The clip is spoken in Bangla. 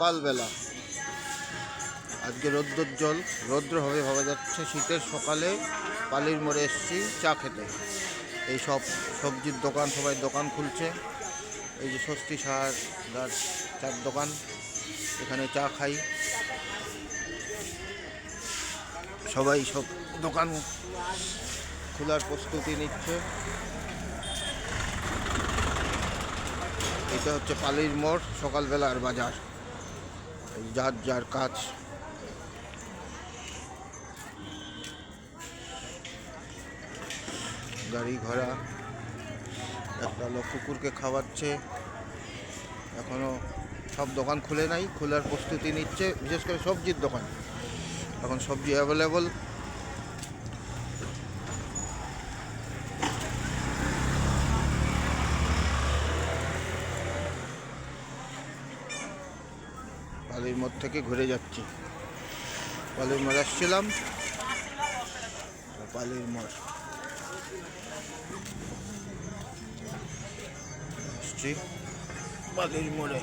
সকালবেলা আজকে রৌদ্রোজ্জ্বল, রৌদ্র হবে ভাবা যাচ্ছে। শীতের সকালে পালির মোড়ে এসছি চা খেতে। এই সব সবজির দোকান, সবাই দোকান খুলছে। এই যে ষষ্ঠী সাহার চার দোকান, এখানে চা খাই। সবাই সব দোকান খোলার প্রস্তুতি নিচ্ছে। এটা হচ্ছে পালির মোড়, সকালবেলার বাজার। যার যার কাজ। গাড়ি ঘোড়া, একটা লোক কুকুরকে খাওয়াচ্ছে। এখনো সব দোকান খুলে নাই, খোলার প্রস্তুতি নিচ্ছে। বিশেষ করে সবজির দোকান, এখন সবজি অ্যাভেলেবল। পালির মোড় থেকে ঘুরে যাচ্ছি। পালির মোড় আসছিলাম, পালির মোড় আসছি, পালির মোড়ে।